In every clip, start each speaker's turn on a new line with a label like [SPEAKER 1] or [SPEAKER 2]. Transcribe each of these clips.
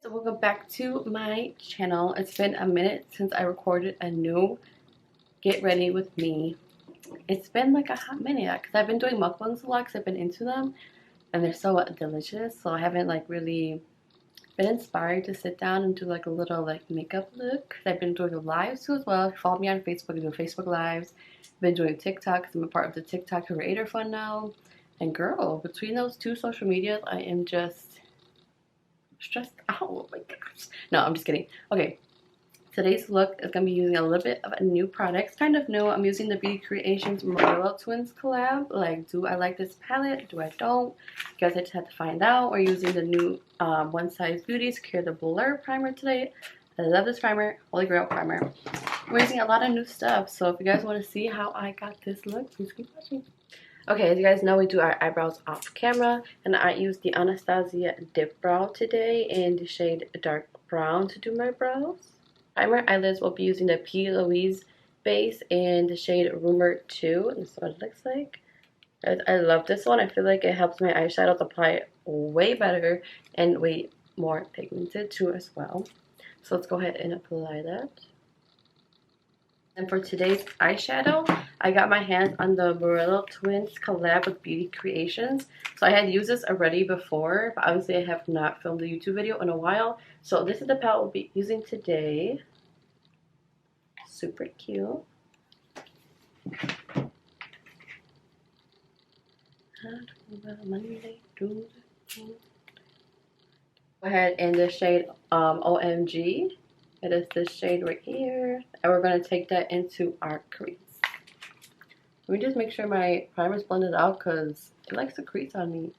[SPEAKER 1] So welcome back to my channel. It's been a minute since I recorded a new Get Ready With Me. It's been like a hot minute because I've been doing mukbangs a lot because I've been into them and they're so delicious. So I haven't like really been inspired to sit down and do like a little like makeup look. I've been doing lives too as well. If you follow me on Facebook, I do Facebook lives. I've been doing TikTok because I'm a part of the TikTok Creator Fund now. And girl, between those two social medias, I am just stressed out. Oh my gosh. No, I'm just kidding. Okay, today's look is going to be using a little bit of a new product. It's kind of new. I'm using the Beauty Creations Morphe Twins collab. Like, do I like this palette? Do I don't? You guys, I just had to find out. We're using the new One Size Beauty Secure the Blur primer today. I love this primer. Holy Grail primer. We're using a lot of new stuff. So if you guys want to see how I got this look, please keep watching. Okay, as you guys know, we do our eyebrows off camera, and I used the Anastasia Dip Brow today in the shade Dark Brown to do my brows. Primer eyelids, will be using the P. Louise base in the shade Rumor 2, and this is what it looks like. I love this one. I feel like it helps my eyeshadows apply way better and way more pigmented too as well. So let's go ahead and apply that. And for today's eyeshadow, I got my hands on the Morphe Twins collab with Beauty Creations. So I had used this already before, but obviously I have not filmed a YouTube video in a while. So this is the palette we'll be using today. Super cute. Go ahead in the shade OMG. It is this shade right here, and we're going to take that into our crease. Let me just make sure my primer's blended out because it likes to crease on me,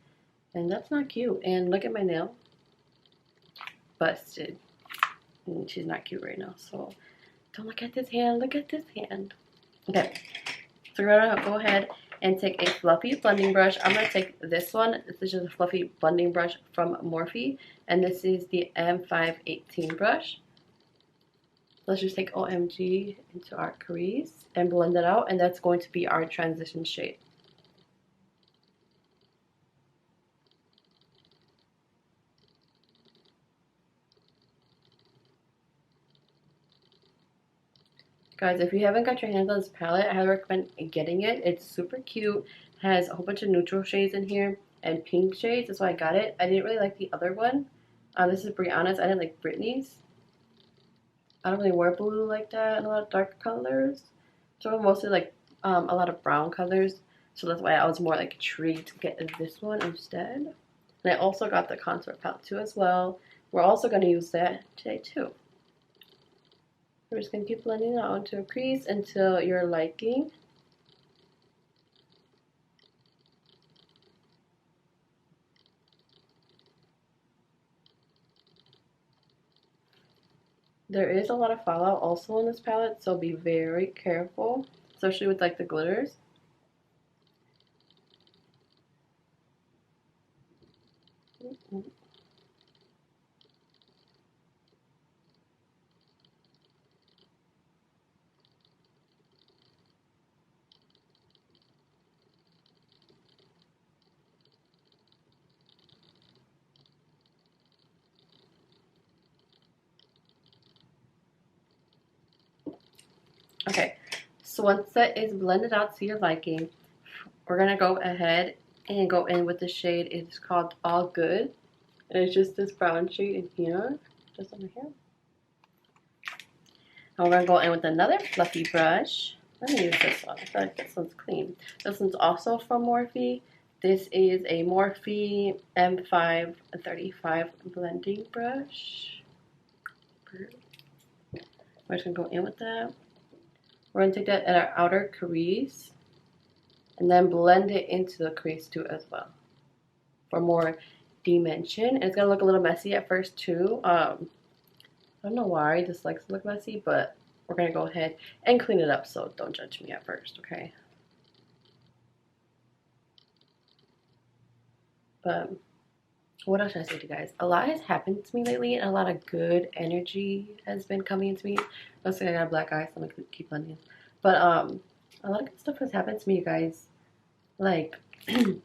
[SPEAKER 1] and that's not cute. And look at my nail. Busted. And she's not cute right now, so don't look at this hand. Look at this hand. Okay, so we're going to go ahead and take a fluffy blending brush. I'm going to take this one. This is just a fluffy blending brush from Morphe, and this is the M518 brush. Let's just take OMG into our crease and blend it out, and that's going to be our transition shade. Guys, if you haven't got your hands on this palette, I highly recommend getting it. It's super cute. It has a whole bunch of neutral shades in here and pink shades. That's why I got it. I didn't really like the other one. This is Brianna's. I didn't like Brittany's. I don't really wear blue like that and a lot of dark colors. So I'm mostly like a lot of brown colors. So that's why I was more like intrigued to get this one instead. And I also got the contour palette too as well. We're also going to use that today too. We're just going to keep blending it out into a crease until you're liking. There is a lot of fallout also in this palette, so be very careful, especially with like the glitters. Okay, so once that is blended out to your liking, we're going to go ahead and go in with the shade. It's called All Good. And it's just this brown shade in here, just over here. And we're going to go in with another fluffy brush. Let me use this one. I feel like this one's clean. This one's also from Morphe. This is a Morphe M535 blending brush. We're just going to go in with that. We're going to take that at our outer crease and then blend it into the crease too as well for more dimension. And it's going to look a little messy at first too. I don't know why this likes to look messy, but we're going to go ahead and clean it up, so don't judge me at first, okay? But what else should I say to you guys? A lot has happened to me lately, and a lot of good energy has been coming into me. Mostly I got a black eye, so I'm gonna keep blending. But a lot of good stuff has happened to me, you guys. Like, if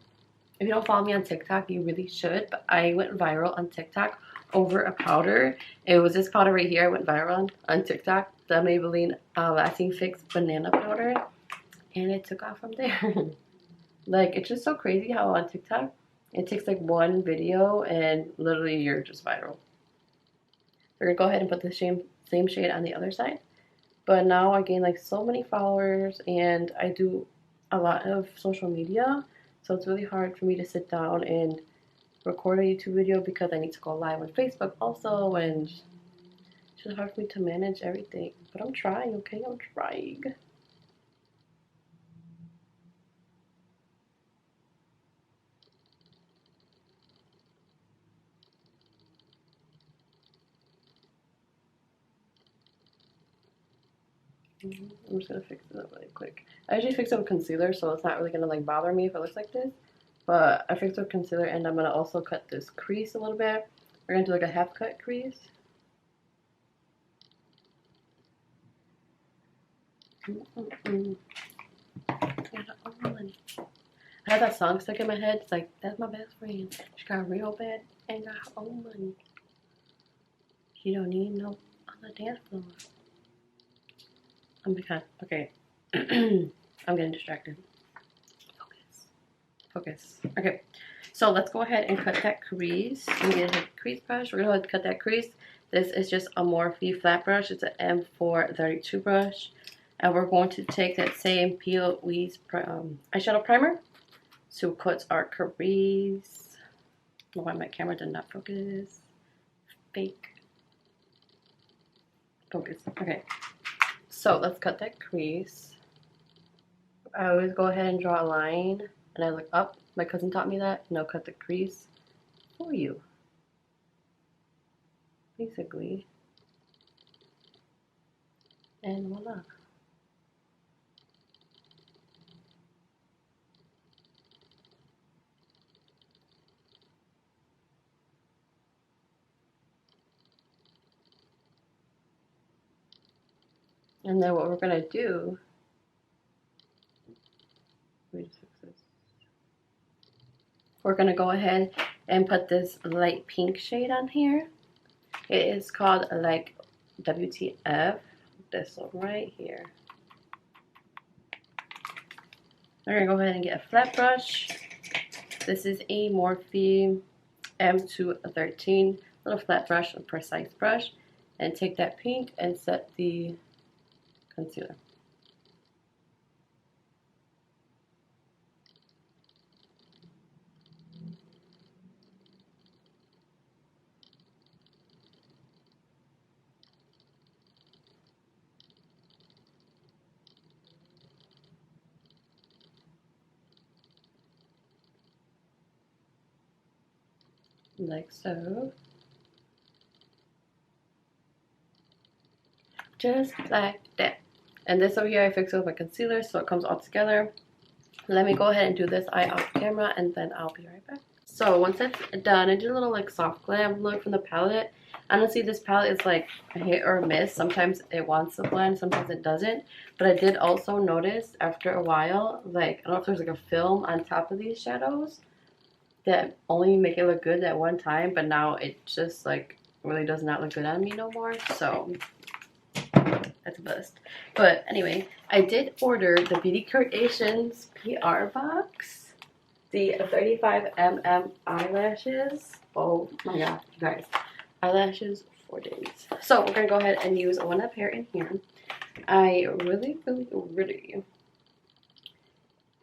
[SPEAKER 1] you don't follow me on TikTok, you really should. But I went viral on TikTok over a powder. It was this powder right here. I went viral on TikTok. The Maybelline Lasting Fix Banana Powder. And it took off from there. Like, it's just so crazy how on TikTok, it takes like one video and literally you're just viral. We're going to go ahead and put the same shade on the other side. But now I gain like so many followers and I do a lot of social media. So it's really hard for me to sit down and record a YouTube video because I need to go live on Facebook also. And it's just hard for me to manage everything. But I'm trying, okay? I'm trying. I'm just gonna fix it up really quick. I usually fix it with concealer, so it's not really gonna like bother me if it looks like this. But I fixed it with concealer, and I'm gonna also cut this crease a little bit. We're gonna do like a half cut crease. I have that song stuck in my head. It's like, that's my best friend. She got real bad and got her own money. She don't need no other dance floor. Oh my god, okay. I'm getting distracted. Focus. Okay, so let's go ahead and cut that crease. I'm gonna get a crease brush. We're gonna go ahead and cut that crease. This is just a Morphe flat brush. It's an M432 brush. And we're going to take that same Peel Weeze eyeshadow primer to cut our crease. I don't know why my camera did not focus. Fake. Focus. Okay. So let's cut that crease. I always go ahead and draw a line and I look up. My cousin taught me that. Now cut the crease for you. Basically. And voila. And then what we're going to do, we're going to go ahead and put this light pink shade on here. It is called like WTF, this one right here. We're going to go ahead and get a flat brush. This is a Morphe M213 little flat brush, a precise brush. And take that pink and set the concealer. Like so. Just like that. And this over here I fix it with my concealer so it comes all together. Let me go ahead and do this eye off camera and then I'll be right back. So once that's done, I did a little like soft glam look from the palette. Honestly, this palette is like a hit or a miss. Sometimes it wants to blend, sometimes it doesn't. But I did also notice after a while, like, I don't know if there's like a film on top of these shadows that only make it look good at one time, but now it just like really does not look good on me no more. So that's a bust. But anyway, I did order the Beauty Creations PR box, the 35mm eyelashes. Oh my god, you guys, eyelashes for days. So we're gonna go ahead and use one pair in here. I really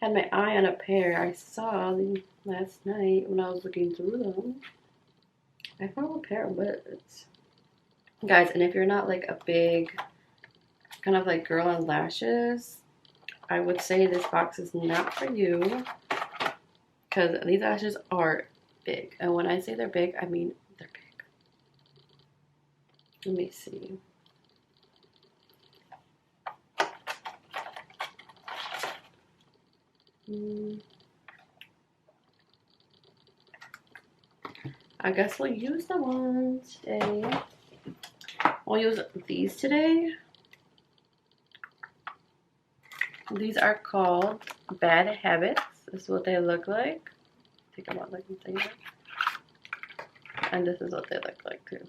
[SPEAKER 1] had my eye on a pair I saw last night when I was looking through them. I found a pair of lids, guys, and if you're not like a big kind of like girl on lashes, I would say this box is not for you because these lashes are big, and when I say they're big, I mean they're big. Let me see. I guess we'll use the ones today. We'll use these today. These are called Bad Habits. This is what they look like. Take them out like this. And this is what they look like too.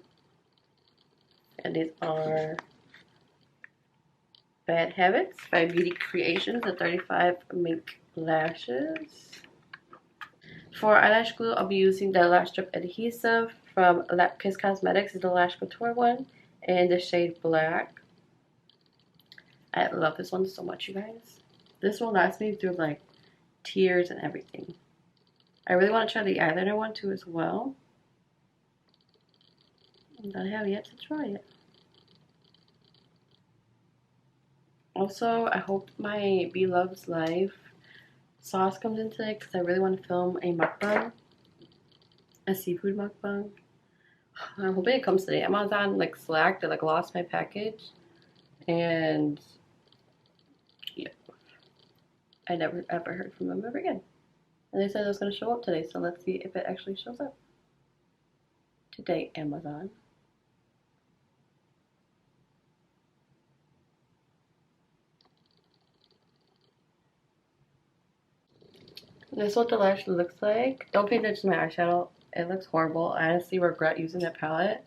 [SPEAKER 1] And these are Bad Habits by Beauty Creations, the 35 Mink Lashes. For eyelash glue, I'll be using the Lash Strip Adhesive from Kiss Cosmetics. It's the Lash Couture one in the shade Black. I love this one so much, you guys. This will last me through like tears and everything. I really want to try the eyeliner one too as well. But I have yet to try it. Also, I hope my Be Loves Life sauce comes in today because I really want to film a mukbang, a seafood mukbang. I'm hoping it comes today. Amazon like Slack, they like lost my package, and yeah, I never ever heard from them ever again. And they said it was going to show up today, so let's see if it actually shows up today, Amazon. This is what the lash looks like. Don't pay attention to my eyeshadow. It looks horrible. I honestly regret using that palette.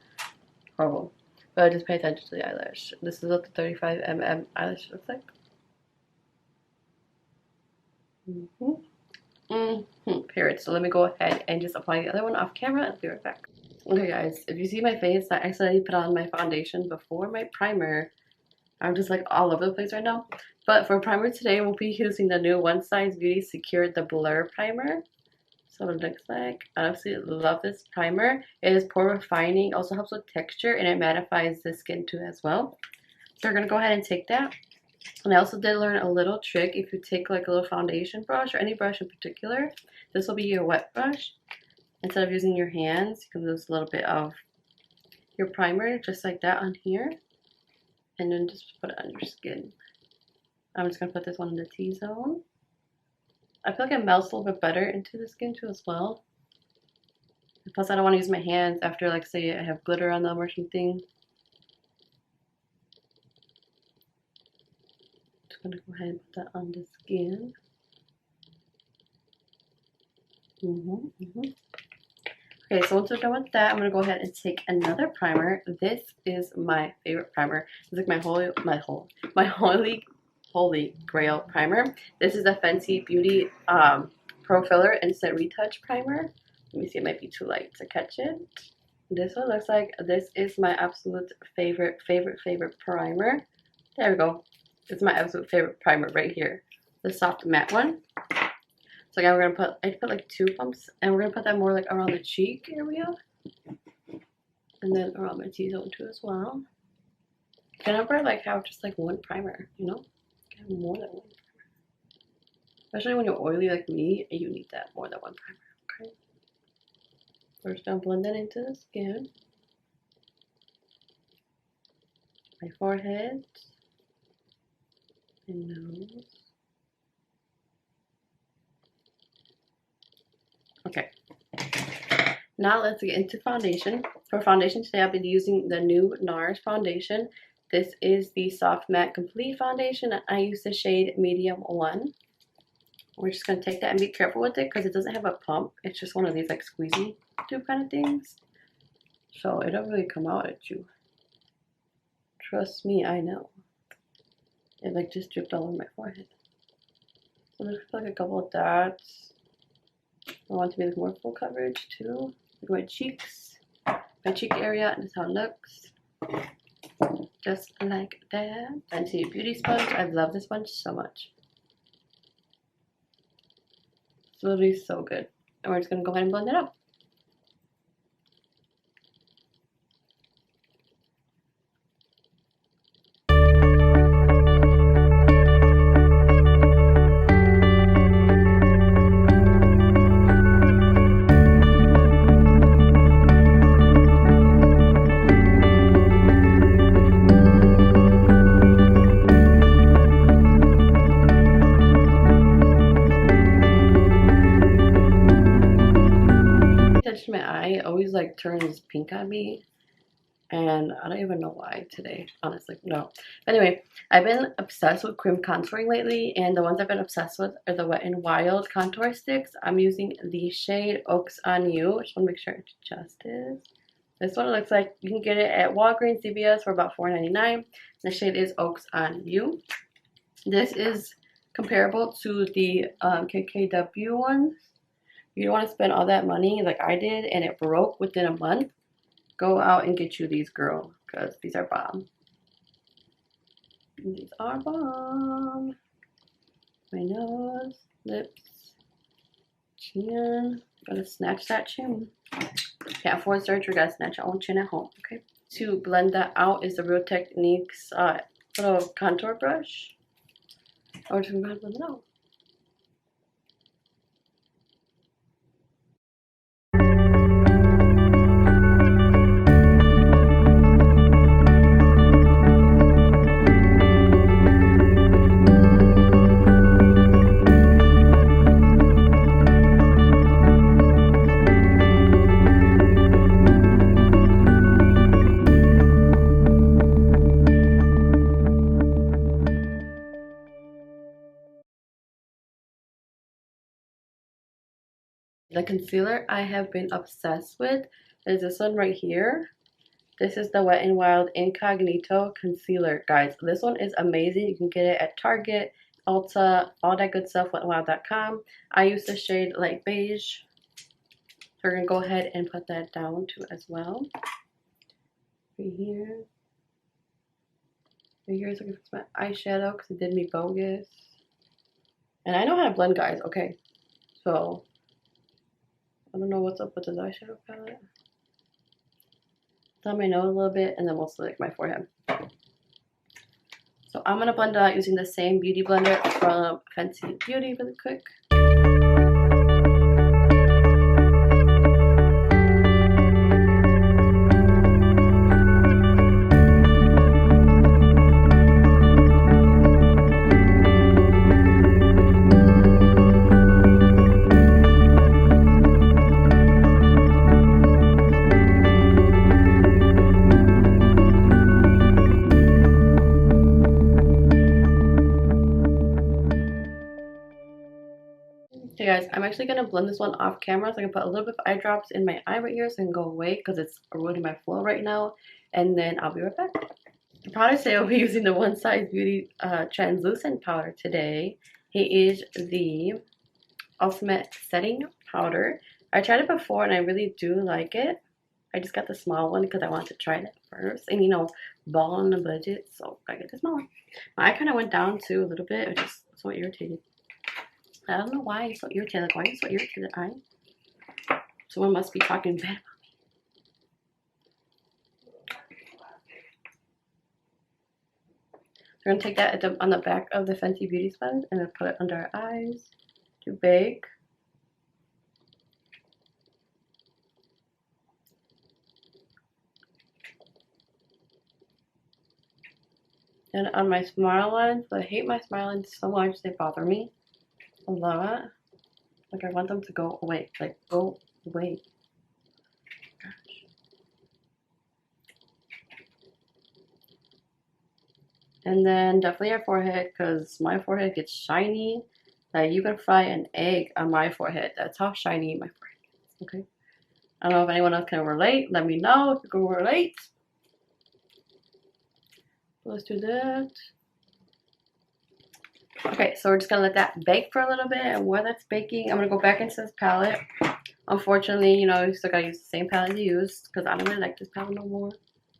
[SPEAKER 1] Horrible. But just pay attention to the eyelash. This is what the 35mm eyelash looks like. Period. So let me go ahead and just apply the other one off camera and be right back. Okay guys, if you see my face, I accidentally put on my foundation before my primer. I'm just like all over the place right now. But for primer today, we'll be using the new One Size Beauty Secure the Blur Primer. So what it looks like. I absolutely love this primer. It is pore refining, also helps with texture, and it mattifies the skin too as well. So we're going to go ahead and take that. And I also did learn a little trick. If you take like a little foundation brush or any brush in particular, this will be your wet brush. Instead of using your hands, you can use a little bit of your primer just like that on here. And then just put it on your skin. I'm just going to put this one in the T-zone. I feel like it melts a little bit better into the skin too as well. Plus I don't want to use my hands after, like, say I have glitter on them or something. Just going to go ahead and put that on the skin. Okay, so once we're done with that, I'm going to go ahead and take another primer. This is my favorite primer. It's like my holy grail primer. This is the Fenty Beauty Pro Filler Instant Retouch Primer. Let me see, it might be too light to catch it. This one looks like, this is my absolute favorite primer. There we go. It's my absolute favorite primer right here. The soft matte one. So again, we're gonna put like 2 pumps, and we're gonna put that more like around the cheek area, and then around my T-zone too as well. You can never like have just like one primer, you know? You can have more than one primer. Especially when you're oily like me, you need that more than one primer. Okay. We're just gonna blend that into the skin, my forehead, and nose. Okay, now let's get into foundation. For foundation today, I'll be using the new Nars foundation. This is the Soft Matte Complete Foundation, and I use the shade Medium 1. We're just going to take that and be careful with it because it doesn't have a pump. It's just one of these like squeezy tube kind of things. So it don't really come out at you. Trust me, I know. It like just dripped all over my forehead. So there's like a couple of dots. I want to be like more full coverage too. Like my cheeks, my cheek area, and this is how it looks. Just like that. Fenty Beauty sponge. I love this sponge so much. It's literally so good. And we're just gonna go ahead and blend it up. My eye always like turns pink on me, And I don't even know why today, honestly, no. But anyway, I've been obsessed with cream contouring lately, and the ones I've been obsessed with are the Wet n Wild contour sticks. I'm using the shade Oaks on You. I just want to make sure it just is. This one looks like you can get it at Walgreens, CVS for about $4.99. The shade is Oaks on You. This is comparable to the KKW ones. You don't want to spend all that money like I did and it broke within a month. Go out and get you these, girl, because these are bomb. These are bomb. My nose, lips, chin. Gotta snatch that chin. Can't afford surgery, gotta snatch your own chin at home, okay? To blend that out is the Real Techniques little contour brush. Or to blend it out. The concealer I have been obsessed with is this one right here. This is the Wet n Wild Incognito Concealer, guys. This one is amazing. You can get it at Target, Ulta, all that good stuff, wetnwild.com. I use the shade Light Beige. So we're going to go ahead and put that down too as well. Right here. Right here is looking for my eyeshadow because it did me bogus. And I know how to blend, guys, okay? So I don't know what's up with this eyeshadow palette. On my nose a little bit, and then we'll select my forehead. So I'm gonna blend it out using the same beauty blender from Fenty Beauty really quick. Okay guys, I'm actually going to blend this one off camera so I can put a little bit of eye drops in my eye right here so I can go away because it's ruining my flow right now. And then I'll be right back. The powder today, I'll be using the One Size Beauty translucent powder today. It is the Ultimate Setting Powder. I tried it before and I really do like it. I just got the small one because I wanted to try it first. And you know, ball on the budget, so I get the small one. My eye kind of went down too a little bit. It was just so irritated. I don't know why you're so irritated. Like, why are you so irritated, eye? Someone must be talking bad about me. We're going to take that on the back of the Fenty Beauty sponge and then put it under our eyes to bake. And on my smile lines, I hate my smile lines so much, they bother me a lot. Like, I want them to go away. Like, go away. Gosh. And then definitely your forehead, because my forehead gets shiny. Like, you can fry an egg on my forehead. That's how shiny my forehead is. Okay? I don't know if anyone else can relate. Let me know if you can relate. Let's do that. Okay, so we're just gonna let that bake for a little bit, and while that's baking, I'm gonna go back into this palette. Unfortunately, you know, you still gotta use the same palette you used because I don't really like this palette no more.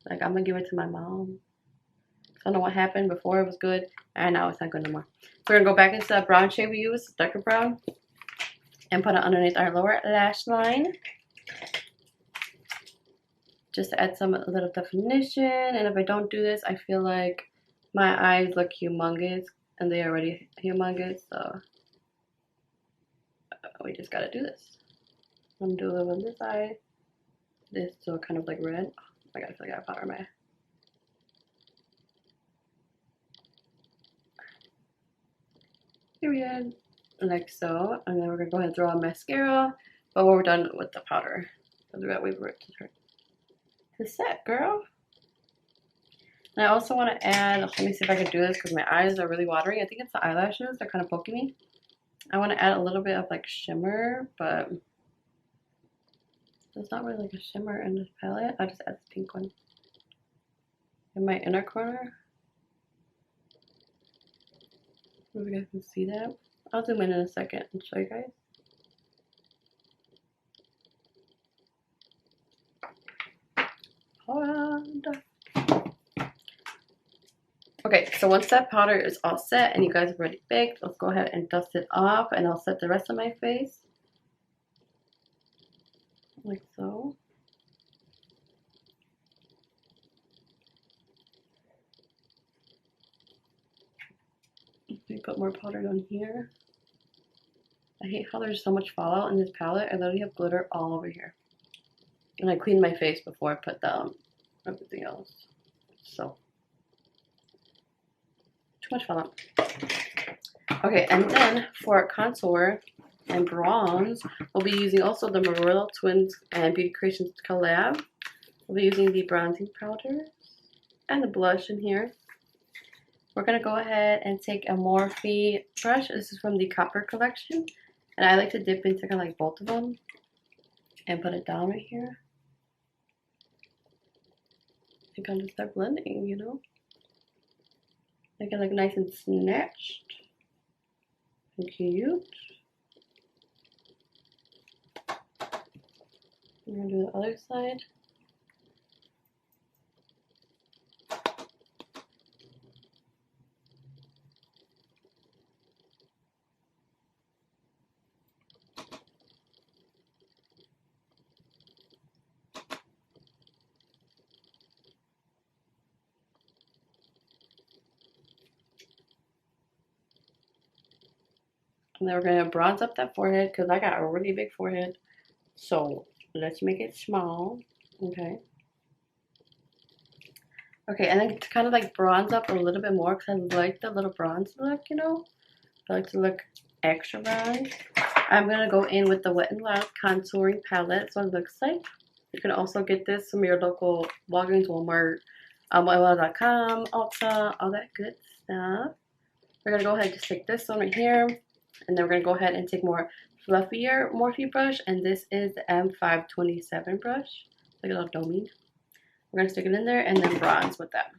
[SPEAKER 1] Like, I'm gonna give it to my mom. I don't know what happened before. It was good, and now it's not good no more. So we're gonna go back into that brown shade we used, darker brown, and put it underneath our lower lash line. Just to add some little definition. And if I don't do this, I feel like my eyes look humongous, and they're already humongous, so we just gotta do this. I'm gonna do a little on this eye. This so kind of like red. Oh my god, I feel like I got powder in my eye. Period. Like so. And then we're gonna go ahead and throw on mascara. But we're done with the powder. So that way we're to set, girl. And I also want to add, let me see if I can do this because my eyes are really watering. I think it's the eyelashes. They're kind of poking me. I want to add a little bit of like shimmer, but there's not really like a shimmer in this palette. I'll just add this pink one in my inner corner. Maybe you guys can see that. I'll zoom in a second and show you guys. Hold on. Okay, so once that powder is all set and you guys are already baked, let's go ahead and dust it off, and I'll set the rest of my face. Like so. Let me put more powder on here. I hate how there's so much fallout in this palette. I literally have glitter all over here. And I cleaned my face before I put down everything else. So, too much fallout. Okay, and then for contour and bronze, we'll be using also the Marilla Twins and Beauty Creations collab. We'll be using the bronzing powder and the blush in here. We're going to go ahead and take a Morphe brush. This is from the Copper collection. And I like to dip into kind of like both of them and put it down right here. And kind of start blending, you know. Make it look nice and snatched and cute. I'm going to do the other side. And then we're going to bronze up that forehead because I got a really big forehead. So let's make it small. Okay. Okay, and then to kind of like bronze up a little bit more because I like the little bronze look, you know. I like to look extra bronze. I'm going to go in with the Wet n Wild contouring palette. That's what it looks like. You can also get this from your local Walgreens, Walmart, wetnwild.com, Ulta, all that good stuff. We're going to go ahead and just take this one right here. And then we're going to go ahead and take more fluffier Morphe brush. And this is the M527 brush. Like a little domey. We're going to stick it in there and then bronze with that.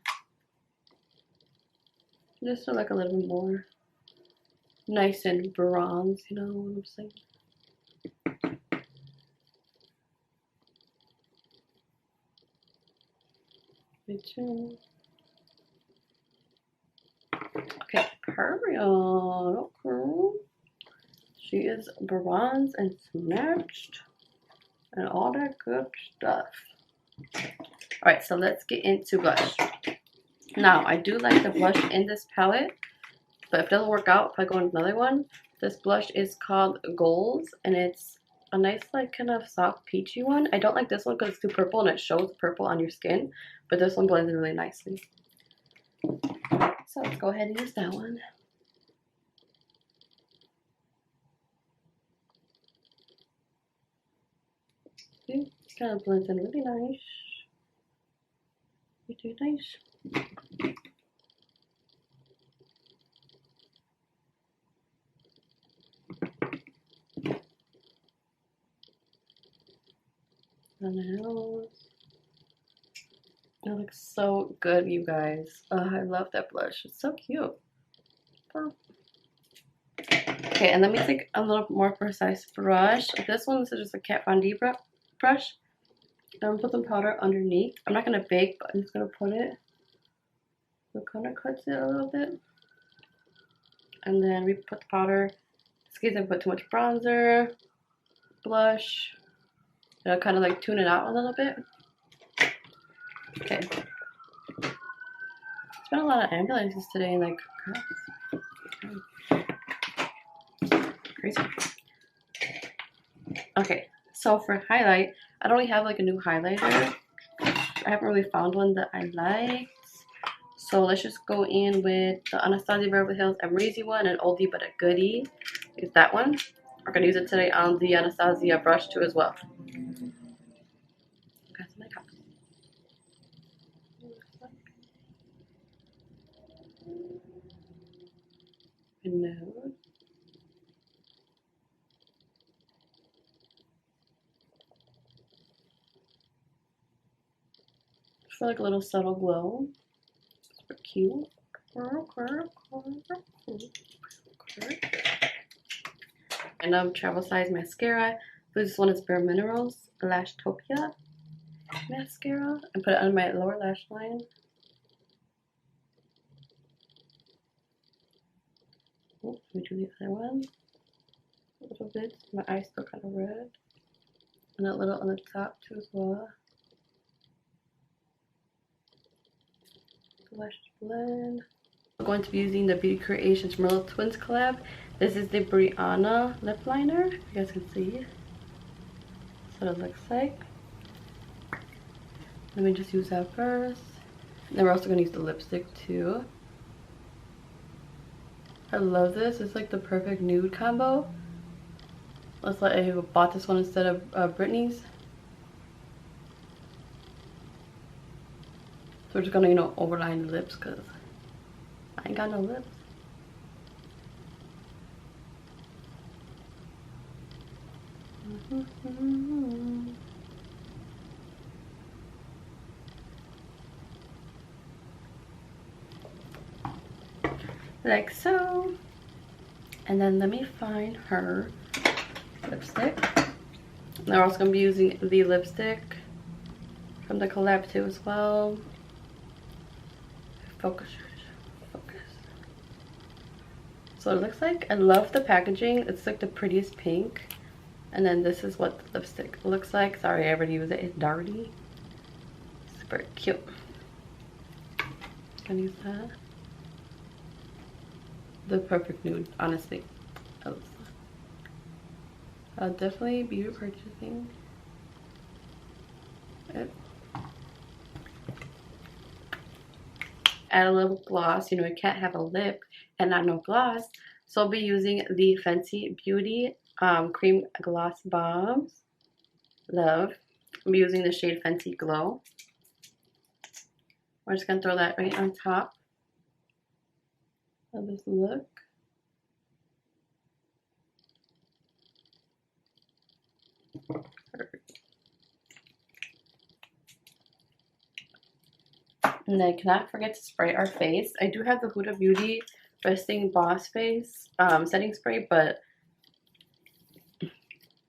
[SPEAKER 1] Just to look a little bit more nice and bronze, you know what I'm saying? Me too. Okay, period. Okay. She is bronze and snatched and all that good stuff. Alright, so let's get into blush. Now, I do like the blush in this palette, but if it doesn't work out, if I go on another one, this blush is called Goals, and it's a nice, like, kind of soft peachy one. I don't like this one because it's too purple and it shows purple on your skin, but this one blends in really nicely. So let's go ahead and use that one. See, it kind of blends in really nice. Really nice. On the nose. It looks so good, you guys. Oh, I love that blush. It's so cute. Oh. Okay, and let me take a little more precise brush. This one is just a Kat Von D brush. I'm gonna put some powder underneath. I'm not gonna bake, but I'm just gonna put it. So it kind of cuts it a little bit. And then we put the powder. In this case, I put too much bronzer, blush. And I'll kind of like tune it out a little bit. Okay. It's been a lot of ambulances today, like crazy. Okay, so for highlight, I don't really have like a new highlighter. I haven't really found one that I like. So let's just go in with the Anastasia Beverly Hills Amrezy one, an oldie but a goodie. Use that one. We're gonna use it today on the Anastasia brush too as well. nude. For like a little subtle glow. Super cute. And travel size mascara. This one is Bare Minerals Lash Topia mascara. And put it on my lower lash line. Oh, let me do the other one. A little bit. My eyes still kind of red. And a little on the top too as well. The lash blend. I'm going to be using the Beauty Creations Merlot Twins collab. This is the Brianna Lip Liner. You guys can see. That's what it looks like. Let me just use that first. Then we're also going to use the lipstick too. I love this. It's like the perfect nude combo. Looks like I bought this one instead of Britney's. So we're just gonna, you know, overline the lips because I ain't got no lips. Like so. And then let me find her lipstick. Now we're also gonna be using the lipstick from the collab too as well. Focus. So it looks like, I love the packaging. It's like the prettiest pink. And then this is what the lipstick looks like. Sorry, I already used it. It's dirty. Super cute. Gonna use that. The perfect nude, honestly. I'll definitely be repurchasing it. Add a little gloss. You know, you can't have a lip and not no gloss. So I'll be using the Fenty Beauty Cream Gloss Bombs. Love. I'm using the shade Fenty Glow. We're just going to throw that right on top of this look. Perfect. And then cannot forget to spray our face. I do have the Huda Beauty Resting Boss Face setting spray, but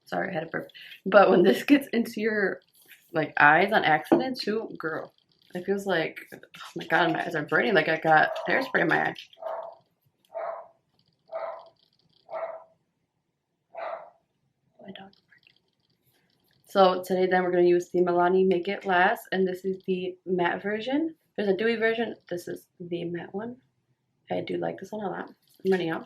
[SPEAKER 1] sorry, I had a burp. But when this gets into your like eyes on accident, shoot, girl, it feels like, oh my god, my eyes are burning like I got hairspray in my eye. My dog. So today then we're going to use the Milani Make It Last, and this is the matte version. There's a dewy version. This is the matte one. I do like this one a lot. I'm running out.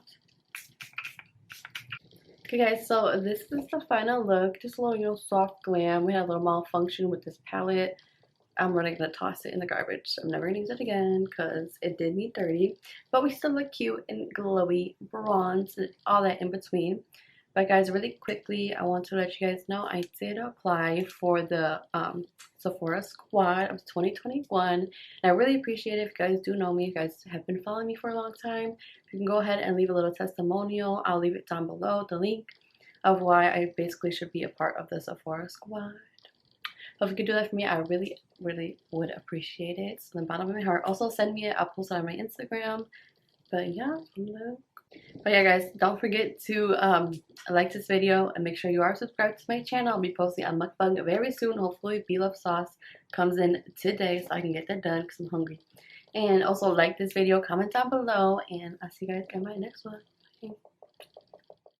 [SPEAKER 1] Okay guys, so this is the final look. Just a little, you know, soft glam. We had a little malfunction with this palette. I'm really going to toss it in the garbage. I'm never going to use it again because it did me dirty. But we still look cute and glowy, bronze, and all that in between. But guys, really quickly, I want to let you guys know I did apply for the SEPHORA squad of 2021. And I really appreciate it. If you guys do know me, you guys have been following me for a long time, you can go ahead and leave a little testimonial. I'll leave it down below, the link of why I basically should be a part of the SEPHORA squad. So if you could do that for me, I really, really would appreciate it. So from the bottom of my heart. Also send me it. I'll post it on my Instagram. But yeah, But yeah guys, don't forget to like this video and make sure you are subscribed to my channel. I'll be posting a mukbang very soon. Hopefully Pilaf sauce comes in today so I can get that done because I'm hungry. And also like this video, comment down below, and I'll see you guys in my next one. Bye.